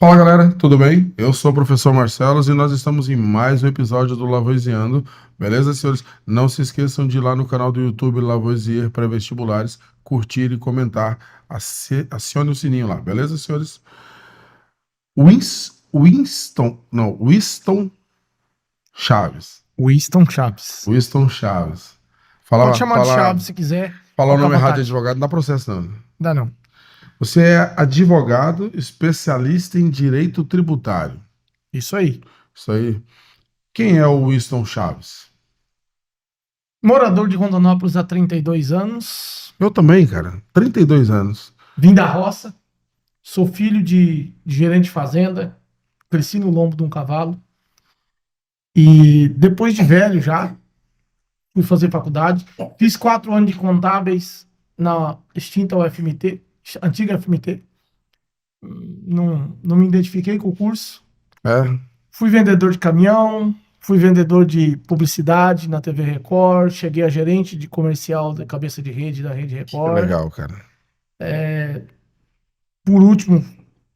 Fala galera, tudo bem? Eu sou o professor Marcelo e nós estamos em mais um episódio do Lavoisiando. Beleza, senhores? Não se esqueçam de ir lá no canal do YouTube Lavoisier Pré-Vestibulares, curtir e comentar. Acione o sininho lá, beleza, senhores? Winston Chaves. Winston Chaves. Winston Chaves. Pode Fala, chamar de fala, Chaves se quiser. falar o Fica à nome errado de vontade. advogado, não dá processo não. Dá não. Você é advogado especialista em direito tributário. Isso aí. Isso aí. Quem é o Winston Chaves? Morador de Rondonópolis há 32 anos. Eu também, cara. 32 anos. Vim da roça. Sou filho de gerente de fazenda. Cresci no lombo de um cavalo. E depois de velho já, fui fazer faculdade. Fiz 4 anos de contábeis na extinta UFMT, antiga UFMT. Não me identifiquei com o curso. É, Fui vendedor de caminhão, fui vendedor de publicidade na TV Record, cheguei a gerente de comercial da cabeça de rede da Rede que Record. legal, cara. Por último,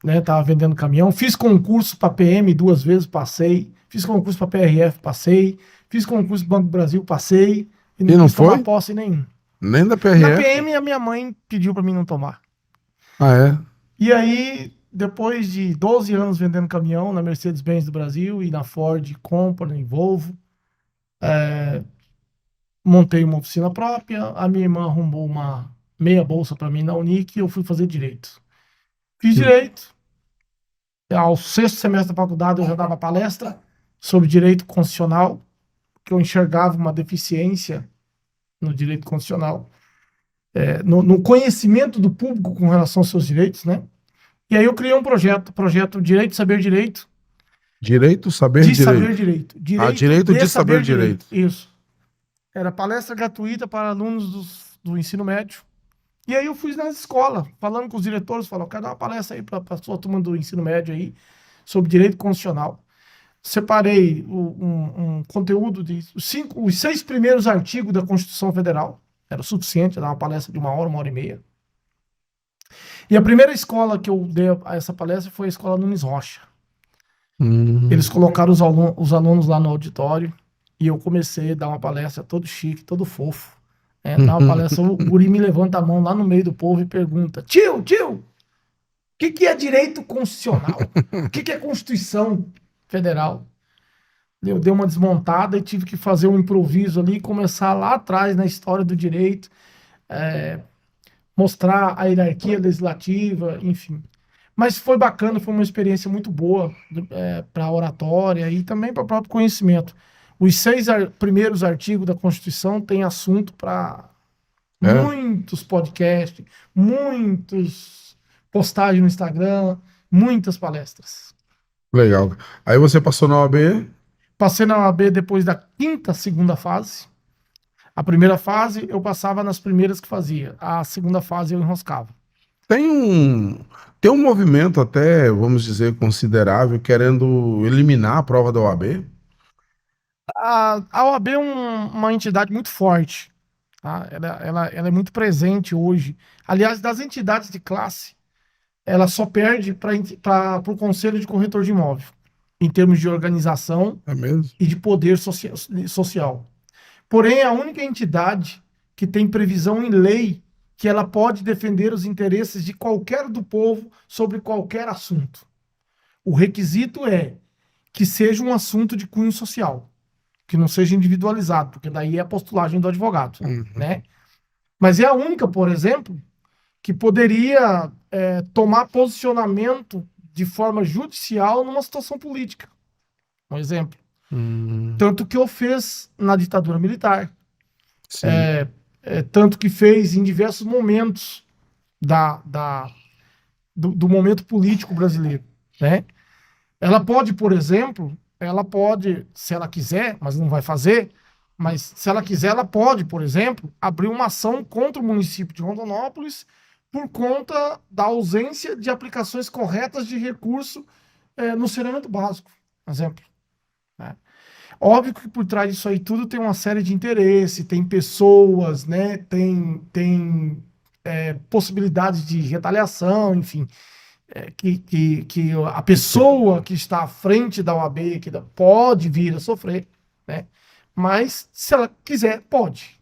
né, tava vendendo caminhão. Fiz concurso para PM 2 vezes, passei. Fiz concurso para PRF, passei. Fiz concurso Banco do Brasil, passei. E não quis tomar foi? posse nenhum. Nem da Na PRF? PM, a minha mãe pediu para mim não tomar. Ah, é? E aí, depois de 12 anos vendendo caminhão na Mercedes-Benz do Brasil e na Ford Company, Volvo, montei uma oficina própria, a minha irmã arrumou uma meia bolsa para mim na Unic e eu fui fazer direito. Fiz direito. Ao 6º semestre da faculdade eu já dava palestra sobre direito constitucional, que eu enxergava uma deficiência no direito constitucional, no conhecimento do público com relação aos seus direitos, né? E aí eu criei um projeto Direito, Saber Direito, Direito, saber de direito. saber direito. Direito de saber direito. Isso. Era palestra gratuita para alunos do ensino médio. E aí eu fui nas escolas, falando com os diretores, falando, quero dar uma palestra aí para a sua turma do ensino médio aí, sobre direito constitucional. Separei um conteúdo de os 6 primeiros artigos da Constituição Federal. Era o suficiente, dar uma palestra de 1 hora e meia. E a primeira escola que eu dei a essa palestra foi a Escola Nunes Rocha. Eles colocaram os alunos lá no auditório e eu comecei a dar uma palestra todo chique, todo fofo. Dar uma palestra, o guri me levanta a mão lá no meio do povo e pergunta: tio, o que é direito constitucional? O que é Constituição Federal? Eu dei uma desmontada e tive que fazer um improviso ali e começar lá atrás na história do direito, mostrar a hierarquia legislativa, enfim. Mas foi bacana, foi uma experiência muito boa para a oratória e também para o próprio conhecimento. Os 6 primeiros artigos da Constituição têm assunto para muitos podcasts, muitas postagens no Instagram, muitas palestras. Legal. Aí você passou na OAB? Passei na OAB depois da segunda fase. A primeira fase eu passava nas primeiras que fazia. A segunda fase eu enroscava. Tem um movimento até, vamos dizer, considerável, querendo eliminar a prova da OAB? A OAB é uma entidade muito forte. Tá? Ela é muito presente hoje. Aliás, das entidades de classe, ela só perde para o Conselho de Corretor de Imóvel, em termos de organização É mesmo? e de poder social. Porém, é a única entidade que tem previsão em lei que ela pode defender os interesses de qualquer do povo sobre qualquer assunto. O requisito é que seja um assunto de cunho social, que não seja individualizado, porque daí é a postulagem do advogado, né? Mas é a única, por exemplo, que poderia tomar posicionamento de forma judicial numa situação política. Um exemplo. Tanto que o fez na ditadura militar. Sim. Tanto que fez em diversos momentos do momento político brasileiro, né? Ela pode, por exemplo, se ela quiser, mas não vai fazer, mas se ela quiser, ela pode, por exemplo, abrir uma ação contra o município de Rondonópolis por conta da ausência de aplicações corretas de recurso no saneamento básico, por exemplo. Né? Óbvio que por trás disso aí tudo tem uma série de interesses, tem pessoas, né? Tem possibilidades de retaliação, enfim. que a pessoa que está à frente da OAB pode vir a sofrer, né? Mas se ela quiser, pode.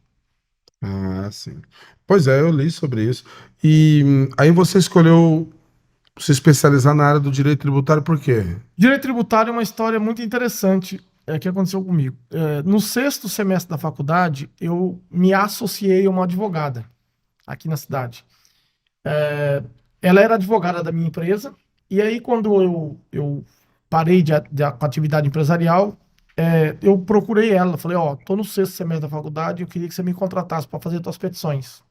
Ah, sim. Pois é, eu li sobre isso. E aí você escolheu se especializar na área do direito tributário por quê? Direito tributário é uma história muito interessante que aconteceu comigo. No sexto semestre da faculdade, eu me associei a uma advogada aqui na cidade. Ela era advogada da minha empresa, e aí quando eu parei com a atividade empresarial, eu procurei ela, falei, ó, tô no sexto semestre da faculdade, eu queria que você me contratasse para fazer suas petições.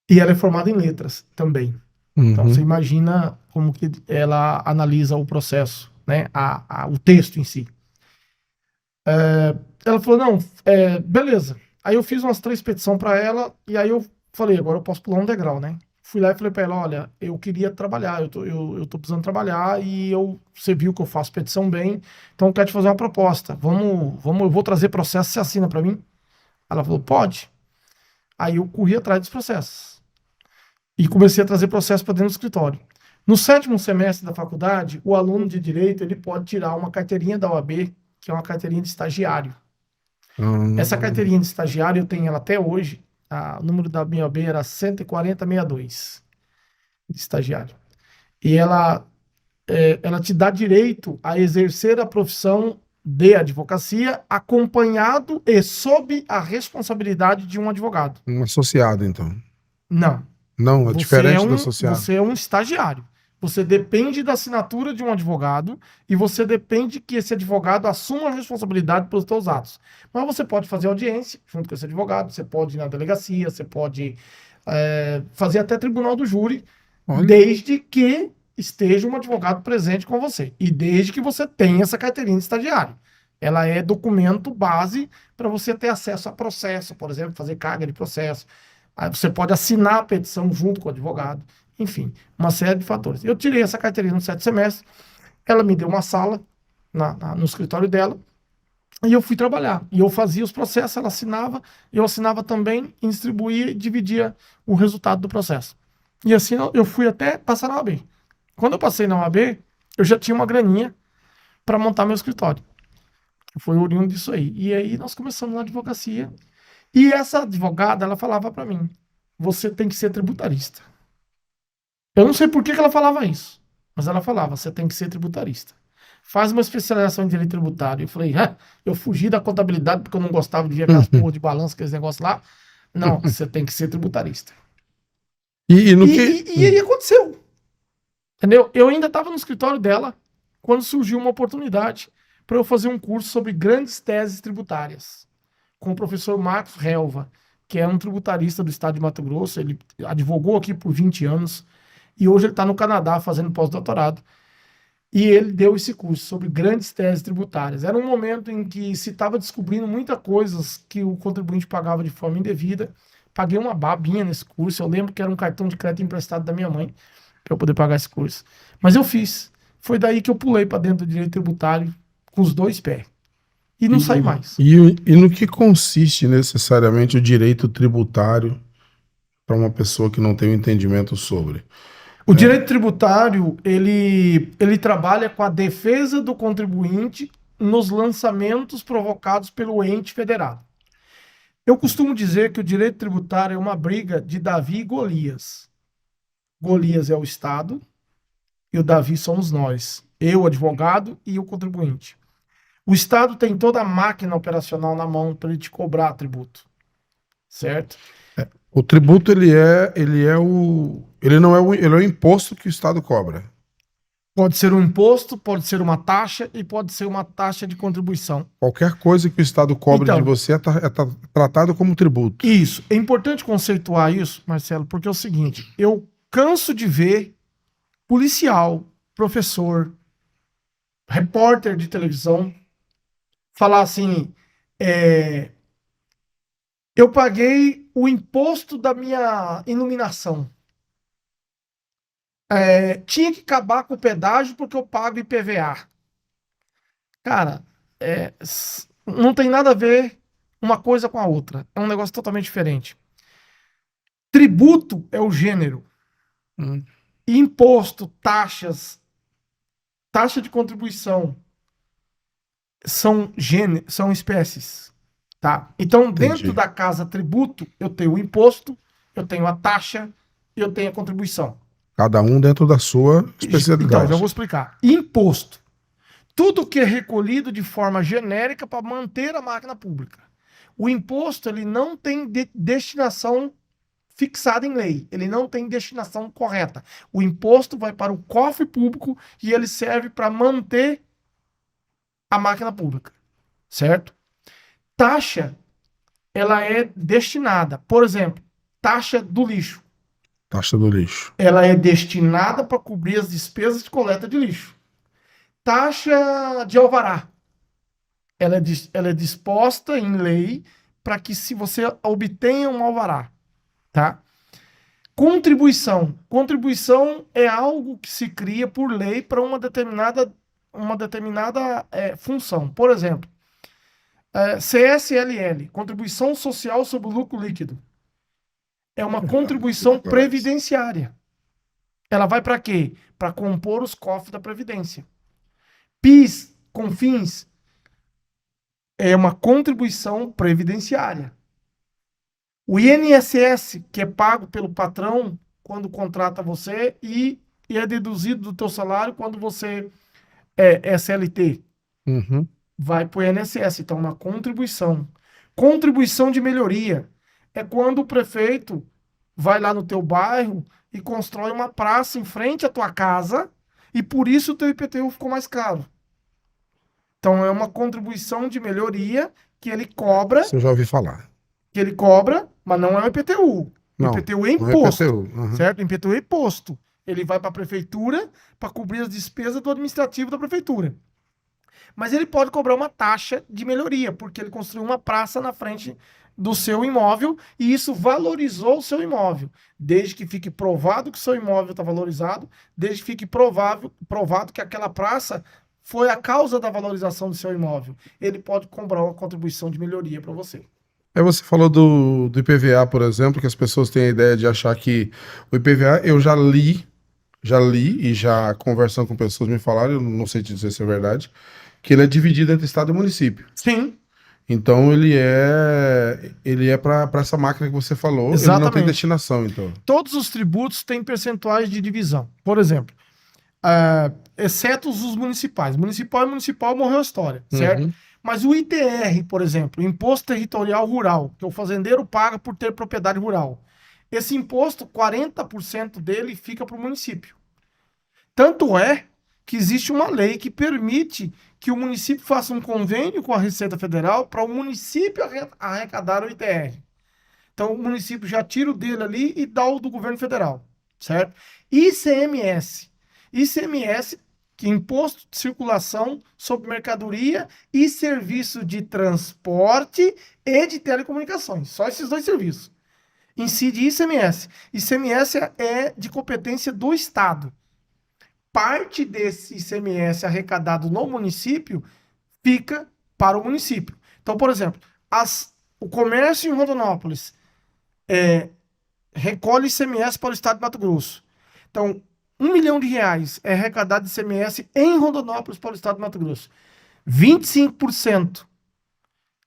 E ela é formada em letras também. Então você Uhum. imagina como que ela analisa o processo, né? O texto em si. Ela falou, não, beleza. Aí eu fiz umas 3 petições para ela, e aí eu falei, agora eu posso pular um degrau, né? Fui lá e falei para ela, olha, eu queria trabalhar, eu tô precisando trabalhar, e você viu que eu faço petição bem, então eu quero te fazer uma proposta. Eu vou trazer processo, você assina para mim? Ela falou, pode. Aí eu corri atrás dos processos. E comecei a trazer processo para dentro do escritório. No sétimo semestre da faculdade, o aluno de direito ele pode tirar uma carteirinha da OAB, que é uma carteirinha de estagiário. Essa Ah, carteirinha de estagiário eu tenho ela até hoje. O número da minha OAB era 14062 de estagiário. E ela te dá direito a exercer a profissão de advocacia acompanhado e sob a responsabilidade de um advogado. um associado, então. Não. Não, é Você é diferente do um, associado. você é um estagiário. Você depende da assinatura de um advogado e você depende que esse advogado assuma a responsabilidade pelos seus atos. Mas você pode fazer audiência junto com esse advogado, você pode ir na delegacia, você pode fazer até tribunal do júri, Olha, desde que esteja um advogado presente com você e desde que você tenha essa carteirinha de estagiário. Ela é documento base para você ter acesso a processo, por exemplo, fazer carga de processo. Aí você pode assinar a petição junto com o advogado. Enfim, uma série de fatores. Eu tirei essa carteirinha no sétimo semestre, ela me deu uma sala no escritório dela, e eu fui trabalhar. E eu fazia os processos, ela assinava, eu assinava também, e distribuía e dividia o resultado do processo. E assim eu fui até passar na OAB. Quando eu passei na OAB, eu já tinha uma graninha para montar meu escritório. Foi oriundo disso aí. E aí nós começamos na advocacia. E essa advogada, ela falava para mim: você tem que ser tributarista. Eu não sei por que ela falava isso, mas ela falava: você tem que ser tributarista. Faz uma especialização em direito tributário. Eu falei: eu fugi da contabilidade porque eu não gostava de ver aquelas porra de balanço, aqueles negócios lá. Não, você tem que ser tributarista. e no E, que. e aí aconteceu, entendeu? Eu ainda estava no escritório dela quando surgiu uma oportunidade para eu fazer um curso sobre grandes teses tributárias com o professor Marcos Helva, que é um tributarista do estado de Mato Grosso. Ele advogou aqui por 20 anos e hoje ele está no Canadá fazendo pós-doutorado. E ele deu esse curso sobre grandes teses tributárias. Era um momento em que se estava descobrindo muitas coisas que o contribuinte pagava de forma indevida. Paguei uma babinha nesse curso. Eu lembro que era um cartão de crédito emprestado da minha mãe para eu poder pagar esse curso. Mas eu fiz. Foi daí que eu pulei para dentro do direito tributário com os dois pés. E não saí E, mais. e no que consiste necessariamente o direito tributário para uma pessoa que não tem um entendimento sobre? O direito tributário, ele trabalha com a defesa do contribuinte nos lançamentos provocados pelo ente federado. Eu costumo dizer que o direito tributário é uma briga de Davi e Golias. Golias é o Estado e o Davi somos nós, eu, o advogado, e o contribuinte. O Estado tem toda a máquina operacional na mão para ele te cobrar tributo, certo? O tributo ele não é ele é o imposto que o Estado cobra. Pode ser um imposto, pode ser uma taxa e pode ser uma taxa de contribuição. Qualquer coisa que o Estado cobre de Então, você é tratado como tributo. isso. É importante conceituar isso, Marcelo, porque é o seguinte: eu canso de ver policial, professor, repórter de televisão falar assim: é, eu paguei o imposto da minha iluminação. Tinha que acabar com o pedágio porque eu pago IPVA. Cara, não tem nada a ver uma coisa com a outra. É um negócio totalmente diferente. Tributo é o gênero. Hum. Imposto, taxas, taxa de contribuição são espécies, tá? Então, dentro Entendi. da casa tributo, eu tenho o imposto, eu tenho a taxa e eu tenho a contribuição. Cada um dentro da sua Então, já especialidade. vou explicar. Imposto. Tudo que é recolhido de forma genérica para manter a máquina pública. O imposto, ele não tem destinação fixada em lei. Ele não tem destinação correta. O imposto vai para o cofre público e ele serve para manter a máquina pública, certo? Taxa, ela é destinada, por exemplo, taxa do lixo. Taxa do lixo. Ela é destinada para cobrir as despesas de coleta de lixo. Taxa de alvará. Ela é disposta em lei para que se você obtenha um alvará, tá? Contribuição. Contribuição é algo que se cria por lei para uma determinada função. Por exemplo, CSLL, Contribuição Social sobre o Lucro Líquido. É uma contribuição previdenciária. Ela vai para quê? Para compor os cofres da Previdência. PIS, CONFINS, é uma contribuição previdenciária. O INSS, que é pago pelo patrão quando contrata você e é deduzido do teu salário quando você é CLT. Uhum. Vai para o INSS, então uma contribuição. Contribuição de melhoria é quando o prefeito vai lá no teu bairro e constrói uma praça em frente à tua casa e por isso o teu IPTU ficou mais caro. Então é uma contribuição de melhoria que ele cobra, Isso eu já ouvi falar. mas não é o IPTU. Não, O IPTU é não é imposto, IPTU. Uhum. certo? O IPTU é imposto. Ele vai para a prefeitura para cobrir as despesas do administrativo da prefeitura. Mas ele pode cobrar uma taxa de melhoria, porque ele construiu uma praça na frente do seu imóvel e isso valorizou o seu imóvel. Desde que fique provado que o seu imóvel está valorizado, desde que fique provado que aquela praça foi a causa da valorização do seu imóvel. Ele pode cobrar uma contribuição de melhoria para você. Aí você falou do IPVA, por exemplo, que as pessoas têm a ideia de achar que o IPVA, eu já li e já conversando com pessoas me falaram, eu não sei te dizer se é verdade, que ele é dividido entre estado e município. Sim, Então ele é para essa máquina que você falou, ele não tem exatamente. destinação, então. Todos os tributos têm percentuais de divisão. Por exemplo, exceto os municipais. Municipal é municipal, morreu a história, certo? Uhum. Mas o ITR, por exemplo, Imposto Territorial Rural, que o fazendeiro paga por ter propriedade rural. Esse imposto, 40% dele fica para o município. Tanto é que existe uma lei que permite que o município faça um convênio com a Receita Federal para o município arrecadar o ITR. Então, o município já tira o dele ali e dá o do governo federal, certo? ICMS. ICMS, que é Imposto de Circulação sobre Mercadoria e Serviço de Transporte e de Telecomunicações. Só esses dois serviços. Incide ICMS. ICMS é de competência do Estado. Parte desse ICMS arrecadado no município fica para o município. Então, por exemplo, o comércio em Rondonópolis recolhe ICMS para o estado de Mato Grosso. Então, R$ 1 milhão é arrecadado de ICMS em Rondonópolis para o estado de Mato Grosso. 25%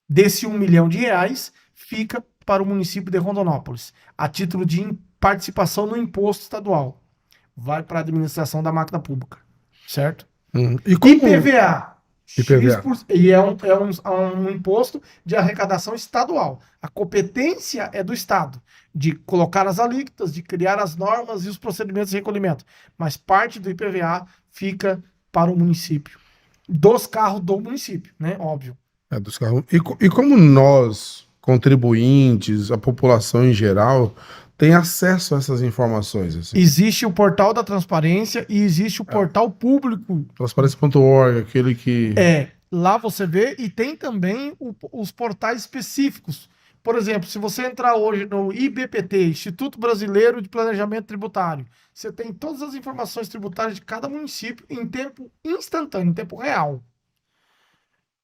desse R$ 1 milhão fica para o município de Rondonópolis, a título de participação no imposto estadual. Vai para a administração da máquina pública, certo? E como IPVA. IPVA? E é um imposto de arrecadação estadual. A competência é do Estado, de colocar as alíquotas, de criar as normas e os procedimentos de recolhimento. Mas parte do IPVA fica para o município. Dos carros do município, né? Óbvio. Dos carros. E como nós, contribuintes, a população em geral, tem acesso a essas informações? Assim? Existe o portal da transparência e existe o portal público. Transparência.org, aquele que... Lá você vê e tem também os portais específicos. Por exemplo, se você entrar hoje no IBPT, Instituto Brasileiro de Planejamento Tributário, você tem todas as informações tributárias de cada município em tempo instantâneo, em tempo real.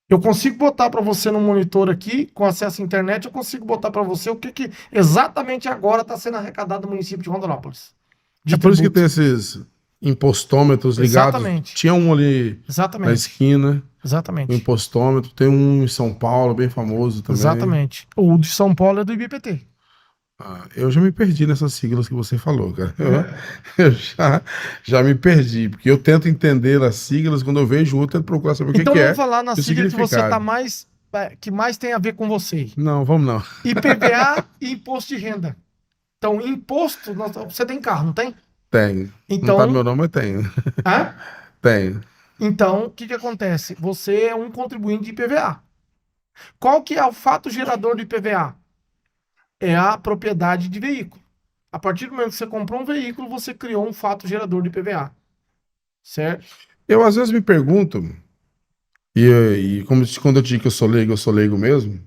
Eu consigo botar para você no monitor aqui, com acesso à internet, eu consigo botar para você o que exatamente agora está sendo arrecadado no município de Rondonópolis. de É por isso que tributo. tem esses impostômetros ligados. Exatamente. Tinha um ali na Exatamente. esquina, o Exatamente. impostômetro. Tem um em São Paulo, bem famoso também. Exatamente. O de São Paulo é do IBPT. Ah, eu já me perdi nessas siglas que você falou, cara. Eu já me perdi, porque eu tento entender as siglas, quando eu vejo outra, eu tento procurar saber o que Então que vamos é falar na e o sigla que você tá significado. mais, que mais tem a ver com você. Não, vamos não. IPVA e imposto de renda. Então, imposto, você tem carro, não tem? Tenho. Não tá no meu Então, nome, mas tenho. hã? Tenho. Então, o que que acontece? Você é um contribuinte de IPVA. Qual que é o fato gerador do IPVA? É a propriedade de veículo. A partir do momento que você comprou um veículo, você criou um fato gerador de IPVA. Certo? Eu às vezes me pergunto, e como quando eu digo que eu sou leigo mesmo,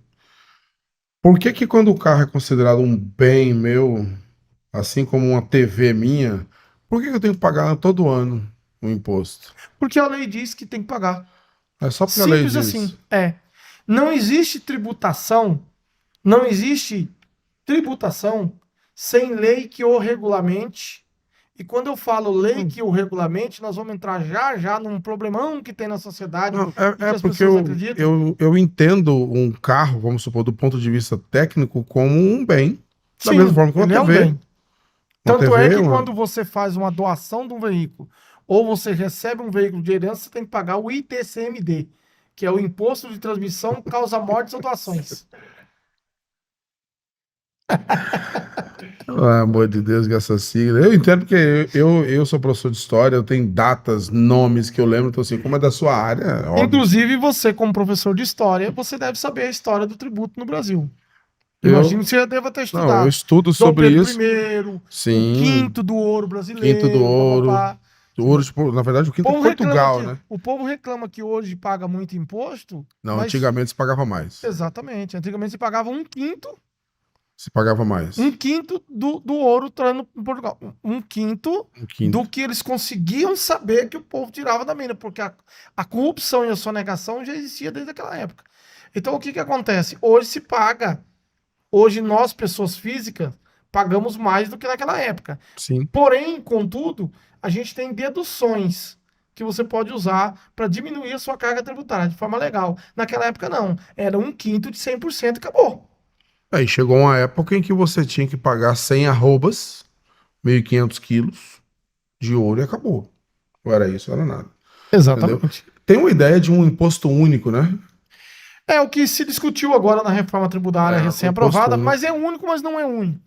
por que que quando o carro é considerado um bem meu, assim como uma TV minha, por que que eu tenho que pagar todo ano o imposto? Porque a lei diz que tem que pagar. É só porque a lei Simples assim. diz. É. Não existe tributação, não existe tributação sem lei que o regulamente. E quando eu falo lei que o regulamente, nós vamos entrar já já num problemão que tem na sociedade Não, e que as porque pessoas acreditam. eu entendo um carro, vamos supor, do ponto de vista técnico, como um bem, da mesma Sim, forma que uma ele é um TV. bem. Uma Tanto é TV, que uma... quando você faz uma doação de um veículo ou você recebe um veículo de herança, você tem que pagar o ITCMD, que é o Imposto de Transmissão Causa Mortes ou Doações. Pelo amor de Deus, que essa sigla. Eu entendo porque eu sou professor de história, eu tenho datas, nomes que eu lembro, então assim, como é da sua área, é óbvio. Inclusive, você, como professor de história, você deve saber a história do tributo no Brasil. Eu, Imagino que você já deva ter não, eu estudado. estudo Dom sobre Pedro isso. I, o Sim, quinto do ouro quinto do brasileiro, ouro. papapá. Do ouro, tipo, na verdade, o O quinto é povo reclama Portugal, que, né? o povo reclama que hoje paga muito imposto, Não, mas antigamente se pagava mais. exatamente. Antigamente se pagava Se pagava um mais. quinto do ouro entrando em Portugal. Um quinto Um do quinto. que eles conseguiam saber que o povo tirava da mina, porque a corrupção e a sonegação já existia desde aquela época. Então o que que acontece? Hoje se paga. Hoje nós, pessoas físicas, pagamos mais do que naquela época. Sim. Porém, contudo, a gente tem deduções que você pode usar para diminuir a sua carga tributária de forma legal. Naquela época, não. Era um quinto de 100% e acabou. Aí chegou uma época em que você tinha que pagar 100 arrobas, 1.500 quilos de ouro e acabou. Ou era isso, ou era nada. Entendeu? Exatamente. Tem uma ideia de um imposto único, né? É o que se discutiu agora na reforma tributária Um imposto recém-aprovada, único. mas é único, mas não é único.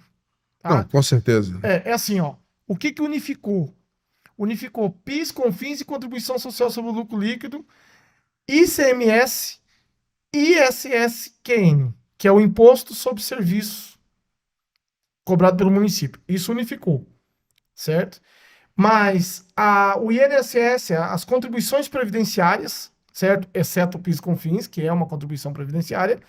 Não, Tá? com certeza. É assim, ó. O que que unificou? Unificou PIS, CONFINS e Contribuição Social sobre o Lucro Líquido, ICMS, ISSQN, que é o Imposto sobre Serviços cobrado pelo município. Isso unificou, certo? Mas o INSS, as contribuições previdenciárias, certo? Exceto o PIS e CONFINS, que é uma contribuição previdenciária,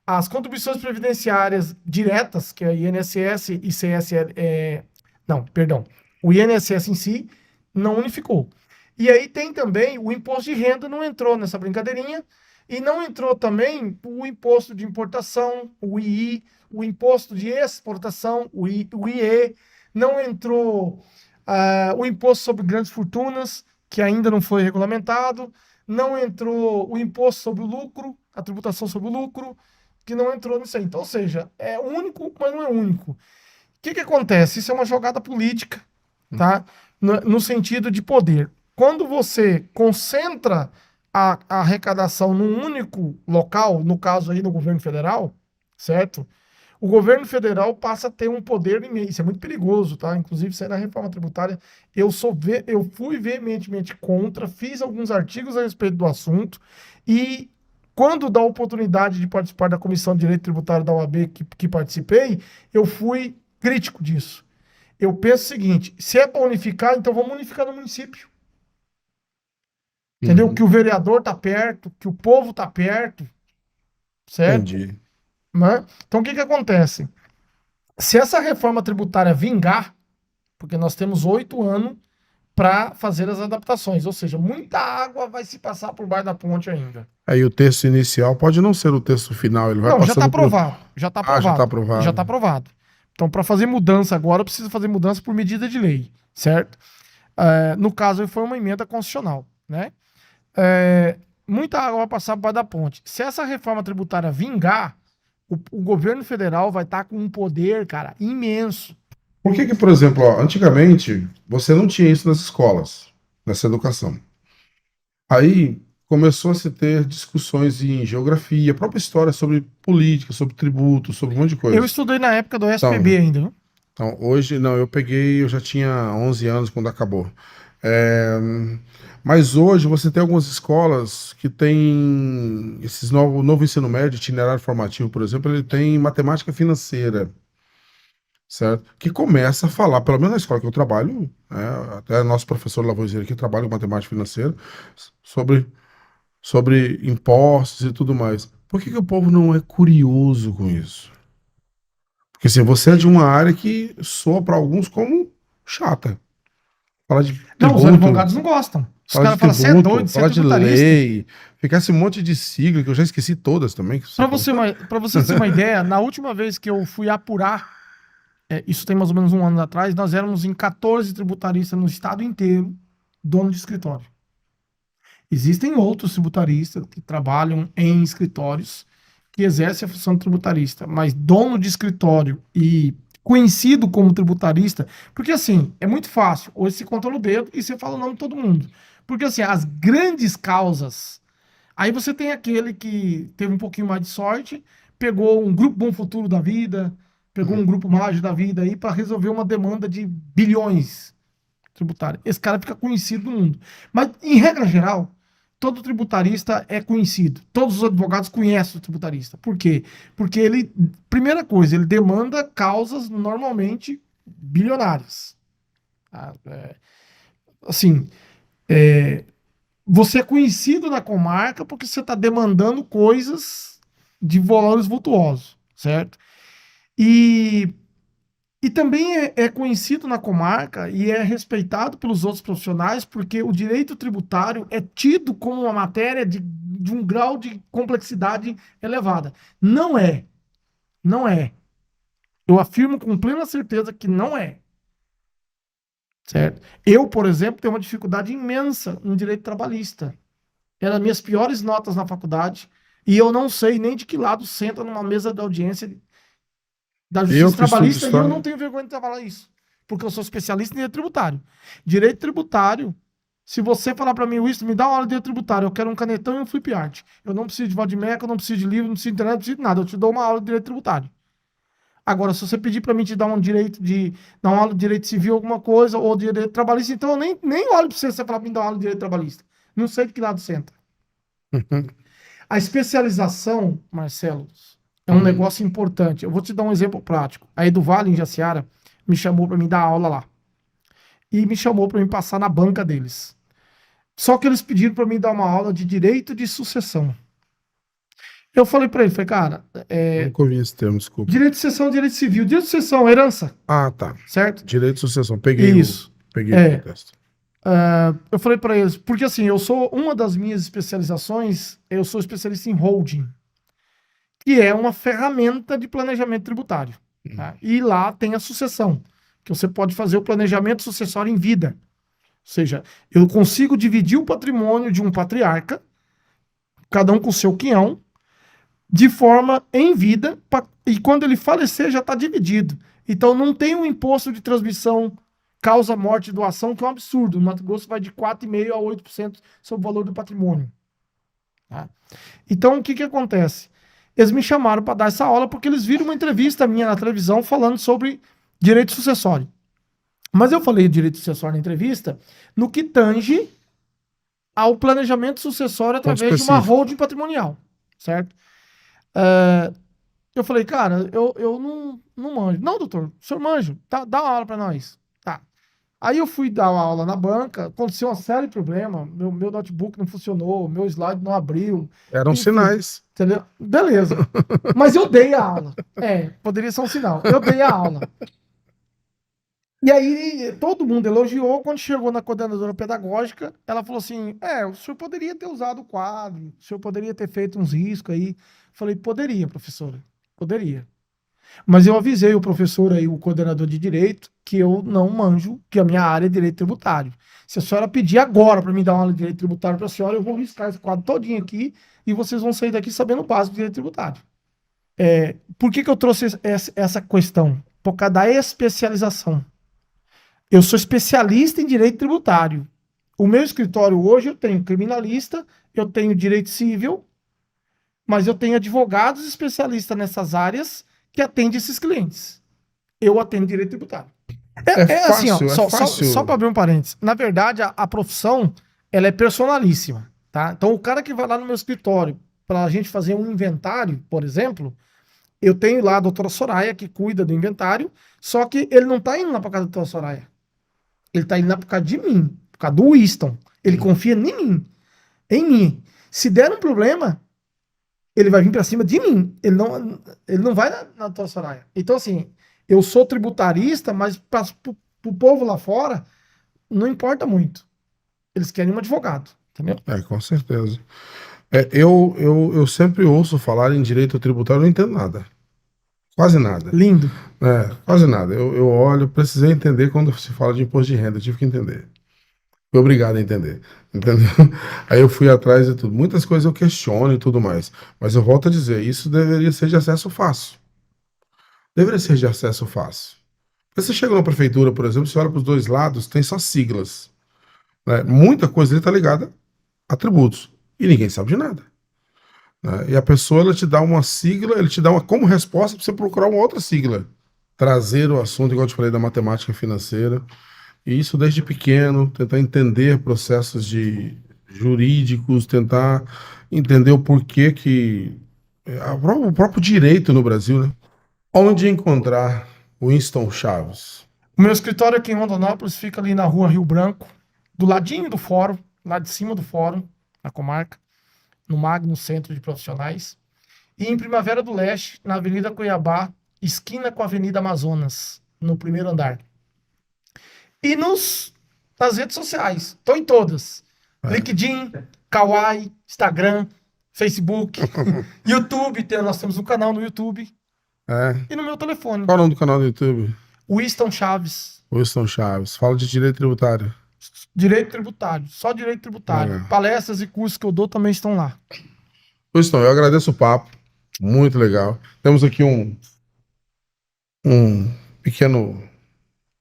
as contribuições previdenciárias diretas, que é INSS e CSL, não, perdão, o INSS em si não unificou. E aí tem também o imposto de renda, não entrou nessa brincadeirinha, e não entrou também o imposto de importação, o II, o imposto de exportação, o IE, não entrou o imposto sobre grandes fortunas, que ainda não foi regulamentado, não entrou o imposto sobre o lucro, a tributação sobre o lucro, que não entrou nisso aí. Então, ou seja, é único, mas não é único. O que que acontece? Isso é uma jogada política, tá? No sentido de poder. Quando você concentra a arrecadação num único local, no caso aí no governo federal, certo? O governo federal passa a ter um poder imenso. Isso é muito perigoso, tá? Inclusive, isso aí na reforma tributária, eu fui veementemente contra, fiz alguns artigos a respeito do assunto e quando dá a oportunidade de participar da Comissão de Direito Tributário da OAB que participei, eu fui crítico disso. Eu penso o seguinte, se é para unificar, então vamos unificar no município. Entendeu? Uhum. Que o vereador tá perto, que o povo tá perto, certo? Entendi. Né? Então, o que que acontece? Se essa reforma tributária vingar, porque nós temos 8 anos para fazer as adaptações, ou seja, muita água vai se passar por baixo da ponte ainda. Aí o texto inicial pode não ser o texto final, ele vai Não, já está passando por... aprovado, já está Ah, já está aprovado, já aprovado. está aprovado. Então, para fazer mudança agora, precisa fazer mudança por medida de lei, certo? No caso, foi uma emenda constitucional, né? Muita água vai passar por baixo da ponte. Se essa reforma tributária vingar, o governo federal vai estar com um poder, cara, imenso. Por que, por exemplo, ó, antigamente você não tinha isso nas escolas, nessa educação? Aí começou a se ter discussões em geografia, própria história sobre política, sobre tributo, sobre um monte de Eu coisa. estudei na época do SPB Então, ainda, viu? então hoje, não, eu já tinha 11 anos quando acabou. É, mas hoje você tem algumas escolas que têm esses novo ensino médio, itinerário formativo, por exemplo, ele tem matemática financeira, certo? Que começa a falar, pelo menos na escola que eu trabalho, né, até nosso professor Lavoisier aqui trabalha com matemática financeira, sobre impostos e tudo mais. Por que o povo não é curioso com isso? Porque assim, você é de uma área que soa para alguns como chata. Fala de Não, os tributo, advogados não gostam. Os fala de caras falam, você é tributo, doido, você é fala de tributarista. lei, fica esse monte de sigla que eu já esqueci todas também. Que você falou. Para você ter uma ideia, na última vez que eu fui apurar, isso tem mais ou menos um ano atrás, nós éramos em 14 tributaristas no estado inteiro, dono de escritório. Existem outros tributaristas que trabalham em escritórios que exercem a função de tributarista, mas dono de escritório e conhecido como tributarista, porque assim, é muito fácil, hoje se conta no dedo e você fala o nome de todo mundo. Porque assim, as grandes causas, aí você tem aquele que teve um pouquinho mais de sorte, pegou um grupo Bom Futuro da vida, pegou um grupo Mágico da vida aí para resolver uma demanda de bilhões tributária. Esse cara fica conhecido no mundo. Mas, em regra geral, todo tributarista é conhecido. Todos os advogados conhecem o tributarista. Por quê? Porque ele, primeira coisa, ele demanda causas normalmente bilionárias. Tá? Assim, você é conhecido na comarca porque você está demandando coisas de valores vultuosos, certo? E também é conhecido na comarca e é respeitado pelos outros profissionais porque o direito tributário é tido como uma matéria de um grau de complexidade elevada. Não é. Não é. Eu afirmo com plena certeza que não é. Certo? Eu, por exemplo, tenho uma dificuldade imensa no direito trabalhista. Eram as minhas piores notas na faculdade e eu não sei nem de que lado senta numa mesa de audiência da Eu justiça que estudo trabalhista e eu não história, tenho vergonha de trabalhar isso, porque eu sou especialista em direito tributário. Direito tributário, se você falar para mim, Winston, me dá uma aula de direito tributário, eu quero um canetão e um flip art. Eu não preciso de Vadimeca, eu não preciso de livro, não preciso de internet, não preciso de nada, eu te dou uma aula de direito tributário. Agora, se você pedir para mim te dar dar uma aula de direito civil, alguma coisa, ou de direito trabalhista, então eu nem olho para você falar para mim dar uma aula de direito trabalhista. Não sei de que lado senta. A especialização, Marcelo, é um negócio importante. Eu vou te dar um exemplo prático. A Edu Vale, em Jaciara, me chamou para me dar aula lá. E me chamou para me passar na banca deles. Só que eles pediram para mim dar uma aula de direito de sucessão. Eu falei para ele, cara, nunca ouvi esse termo, desculpa. direito de sucessão, direito civil. Direito de sucessão, herança, Ah, tá. certo? Direito de sucessão. Isso. Peguei o contexto. Eu falei para eles, porque assim, uma das minhas especializações, eu sou especialista em holding, que é uma ferramenta de planejamento tributário. Tá? E lá tem a sucessão, que você pode fazer o planejamento sucessório em vida. Ou seja, eu consigo dividir o patrimônio de um patriarca, cada um com o seu quinhão, de forma em vida, e quando ele falecer já está dividido. Então não tem um imposto de transmissão causa morte e doação, que é um absurdo. No Mato Grosso vai de 4,5% a 8% sobre o valor do patrimônio. Tá? Então o que acontece? Eles me chamaram para dar essa aula porque eles viram uma entrevista minha na televisão falando sobre direito sucessório. Mas eu falei direito sucessório na entrevista no que tange ao planejamento sucessório através de uma holding patrimonial, certo? Eu falei, cara, eu não manjo. Não, doutor, o senhor manja, dá uma aula para nós. Tá. Aí eu fui dar uma aula na banca, aconteceu uma série de problemas, meu notebook não funcionou, meu slide não abriu. Eram Enfim, sinais. entendeu? Beleza. Mas eu dei a aula. Poderia ser um sinal. Eu dei a aula. E aí todo mundo elogiou. Quando chegou na coordenadora pedagógica, ela falou assim: o senhor poderia ter usado o quadro, o senhor poderia ter feito uns riscos aí. Falei, poderia, professora. Poderia. Mas eu avisei o professor aí, o coordenador de direito, que eu não manjo, que a minha área é direito tributário. Se a senhora pedir agora para mim dar uma aula de direito tributário para a senhora, eu vou riscar esse quadro todinho aqui e vocês vão sair daqui sabendo o básico de direito tributário. Por que eu trouxe essa questão? Por causa da especialização. Eu sou especialista em direito tributário. O meu escritório hoje eu tenho criminalista, eu tenho direito civil, mas eu tenho advogados especialistas nessas áreas que atendem esses clientes. Eu atendo direito tributário. É assim, ó, Fácil, é só para fácil. abrir um parênteses. Na verdade, a profissão, ela é personalíssima, tá? Então, o cara que vai lá no meu escritório para a gente fazer um inventário, por exemplo, eu tenho lá a doutora Soraya, que cuida do inventário, só que ele não tá indo lá para casa da doutora Soraya. Ele tá indo lá por causa de mim, por causa do Winston. Ele confia em mim, em mim. Se der um problema, ele vai vir para cima de mim. Ele não vai na doutora Soraya. Então, assim, eu sou tributarista, mas para o povo lá fora, não importa muito. Eles querem um advogado, entendeu? Com certeza. Eu sempre ouço falar em direito tributário, eu não entendo nada. Quase nada. Lindo. Quase nada. Eu olho, precisei entender quando se fala de imposto de renda, eu tive que entender. Fui obrigado a entender, entendeu? Aí eu fui atrás de tudo. Muitas coisas eu questiono e tudo mais. Mas eu volto a dizer, isso deveria ser de acesso fácil. Deveria ser de acesso fácil. Porque você chega na prefeitura, por exemplo, você olha para os dois lados, tem só siglas, né? Muita coisa ali está ligada a tributos. E ninguém sabe de nada, né? E a pessoa, ela te dá uma sigla, ele te dá uma como resposta para você procurar uma outra sigla. Trazer o assunto, igual eu te falei, da matemática financeira. E isso desde pequeno, tentar entender processos jurídicos, tentar entender o porquê que o próprio direito no Brasil, né? Onde encontrar Winston Chaves? O meu escritório aqui em Rondonópolis fica ali na rua Rio Branco, do ladinho do fórum, lá de cima do fórum, na comarca, no Magno Centro de Profissionais. E em Primavera do Leste, na Avenida Cuiabá, esquina com a Avenida Amazonas, no primeiro andar. E nas redes sociais, estou em todas. LinkedIn, Kawaii, Instagram, Facebook, YouTube, nós temos um canal no YouTube. E no meu telefone. Qual é o nome do canal do YouTube? Winston Chaves. Winston Chaves. Fala de direito tributário. Direito tributário, só direito tributário. Palestras e cursos que eu dou também estão lá. Winston, eu agradeço o papo. Muito legal. Temos aqui um pequeno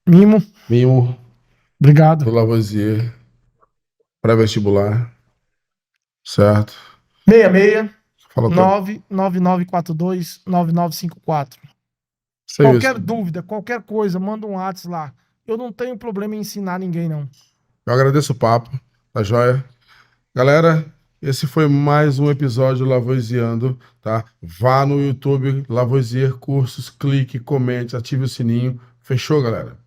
Mimo. do Obrigado. Lavoisier pré-vestibular. Certo? 66 Fala 99942 9954. Isso aí, Qualquer Winston. dúvida, qualquer coisa, manda um WhatsApp lá. Eu não tenho problema em ensinar ninguém, não. Eu agradeço o papo, tá joia? Galera, esse foi mais um episódio do Lavoisiando, tá? Vá no YouTube, Lavoisier Cursos, clique, comente, ative o sininho. Fechou, galera?